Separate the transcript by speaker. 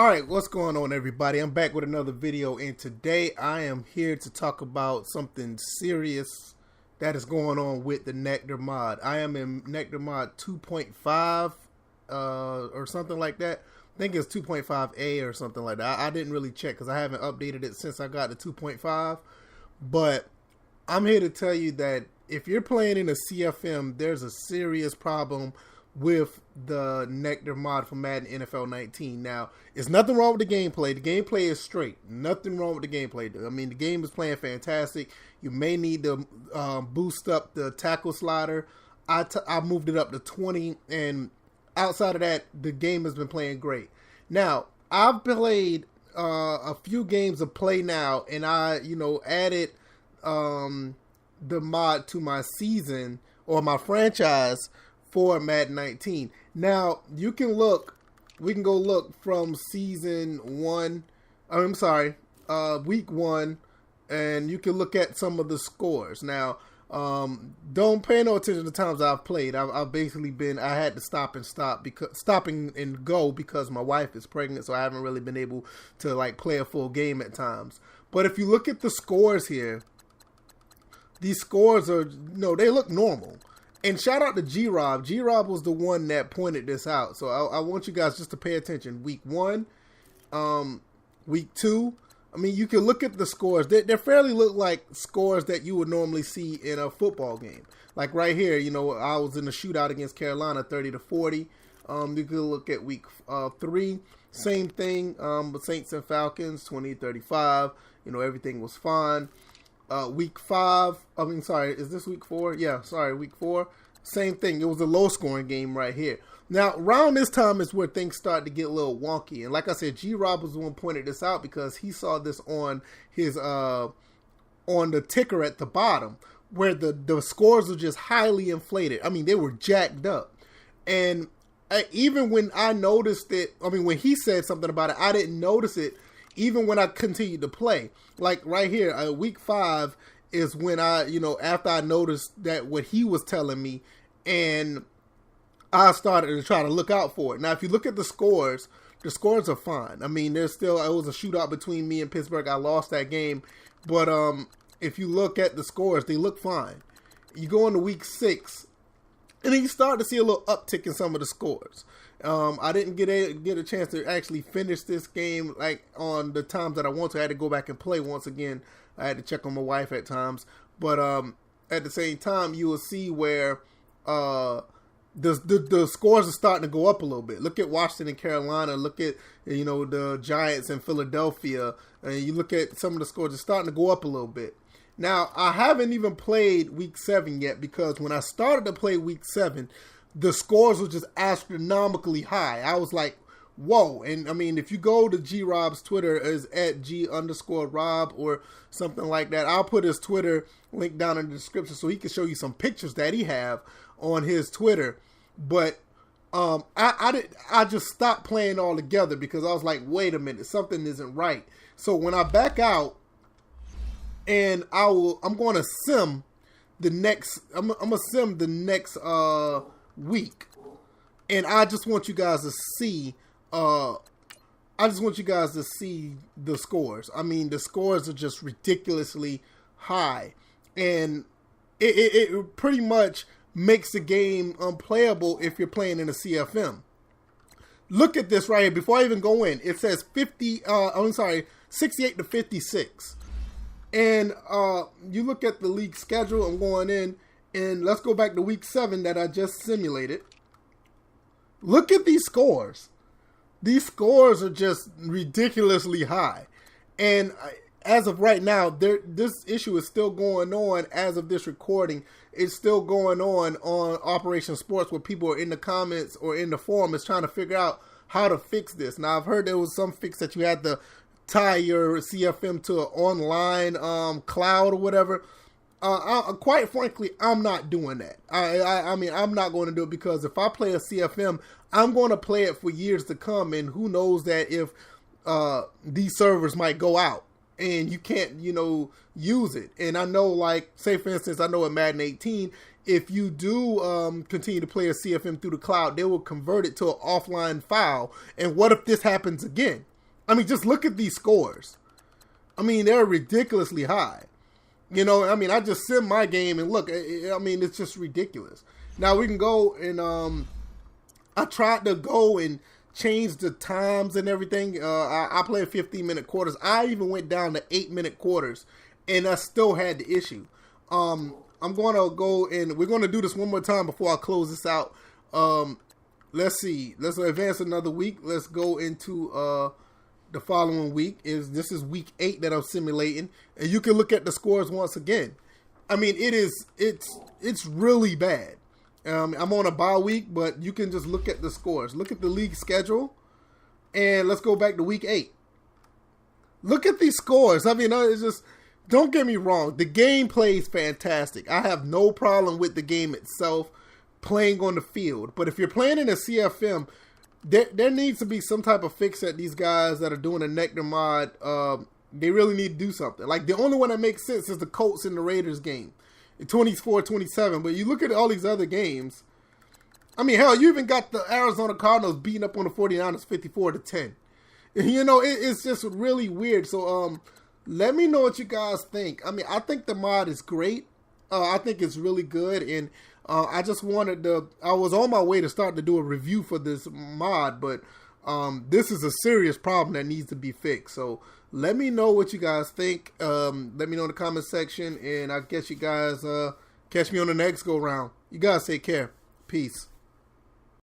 Speaker 1: Alright, what's going on, everybody? I'm back with another video, and today I am here to talk about something serious that is going on with the Nectar mod. I am in Nectar mod 2.5 or something like that. I think it's 2.5a or something like that. I didn't really check because I haven't updated it since I got to 2.5. But I'm here to tell you that if you're playing in a CFM, there's a serious problem with the Nectar mod for Madden NFL 19. Now, there's nothing wrong with the gameplay. The gameplay is straight. Nothing wrong with the gameplay. I mean, the game is playing fantastic. You may need to boost up the tackle slider. I moved it up to 20, and outside of that, the game has been playing great. Now, I've played a few games of Play Now, and I, added the mod to my season or my franchise for Madden 19. Now, we can go look from season 1, week 1, and you can look at some of the scores. Now, don't pay no attention to the times I've played. I've basically I had to stop and go because my wife is pregnant, so I haven't really been able to play a full game at times. But if you look at the scores here, these scores are, they look normal. And shout out to G-Rob. G-Rob was the one that pointed this out. So I want you guys just to pay attention. Week 1, week 2. I mean, you can look at the scores. They fairly look like scores that you would normally see in a football game. Like right here, I was in a shootout against Carolina, 30-40. You can look at week 3. Same thing with Saints and Falcons, 20-35. Everything was fine. Week 5, is this week 4? Yeah, sorry, week 4. Same thing. It was a low-scoring game right here. Now, around this time is where things start to get a little wonky. And like I said, G-Rob was the one who pointed this out because he saw this on his on the ticker at the bottom, where the scores are just highly inflated. I mean, they were jacked up. And even when I noticed it, when he said something about it, I didn't notice it even when I continued to play. Like right here, week 5 is when I, after I noticed that what he was telling me, and I started to try to look out for it. Now, if you look at the scores are fine. I mean, it was a shootout between me and Pittsburgh. I lost that game. But if you look at the scores, they look fine. You go into week 6, and then you start to see a little uptick in some of the scores. I didn't get a chance to actually finish this game on the times that I want to. I had to go back and play once again. I had to check on my wife at times. But at the same time, you will see where the scores are starting to go up a little bit. Look at Washington and Carolina. Look at the Giants and Philadelphia. And you look at some of the scores, it's starting to go up a little bit. Now, I haven't even played week 7 yet because when I started to play week 7, the scores were just astronomically high. I was like, whoa. And I mean, if you go to G-Rob's Twitter, is at G_Rob or something like that. I'll put his Twitter link down in the description so he can show you some pictures that he have on his Twitter. But I just stopped playing altogether because I was like, wait a minute, something isn't right. So when I back out, and I'm going to sim the next, I'm gonna sim the next week, and I just want you guys to see the scores. I mean, the scores are just ridiculously high, and it pretty much makes the game unplayable if you're playing in a CFM. Look at this right here. Before I even go in, it says 68-56. And you look at the league schedule. I'm going in, and let's go back to week 7 that I just simulated. Look at these scores. These scores are just ridiculously high. And as of right now, this issue is still going on as of this recording. It's still going on Operation Sports, where people are in the comments or in the forums trying to figure out how to fix this. Now, I've heard there was some fix that you had to tie your CFM to an online cloud or whatever. Quite frankly, I'm not doing that. I mean, I'm not going to do it because if I play a CFM, I'm going to play it for years to come, and who knows that if these servers might go out and you can't, use it. And I know, say for instance, I know at Madden 18, if you do continue to play a CFM through the cloud, they will convert it to an offline file. And what if this happens again? I mean, just look at these scores. I mean, they're ridiculously high. You know, I mean, I just sim my game and look, I mean, it's just ridiculous. Now we can go and, I tried to go and change the times and everything. I play 15-minute quarters. I even went down to 8-minute quarters and I still had the issue. I'm going to go and we're going to do this one more time before I close this out. Let's see. Let's advance another week. Let's go into, the following week. This is week 8 that I'm simulating, and you can look at the scores once again. I mean, it's really bad. I'm on a bye week, but you can just look at the scores. Look at the league schedule, and let's go back to week 8. Look at these scores. I mean, it's just, don't get me wrong. The gameplay is fantastic. I have no problem with the game itself playing on the field, but if you're playing in a CFM, there needs to be some type of fix that these guys that are doing a Nectar mod, they really need to do something. Like, the only one that makes sense is the Colts and the Raiders game, 24-27. But you look at all these other games, I mean, hell, you even got the Arizona Cardinals beating up on the 49ers 54-10. You know, it's just really weird. So, let me know what you guys think. I mean, I think the mod is great. I think it's really good, and I just wanted to, I was on my way to start to do a review for this mod, but this is a serious problem that needs to be fixed. So let me know what you guys think. Let me know in the comment section, and I guess you guys catch me on the next go round. You guys take care. Peace.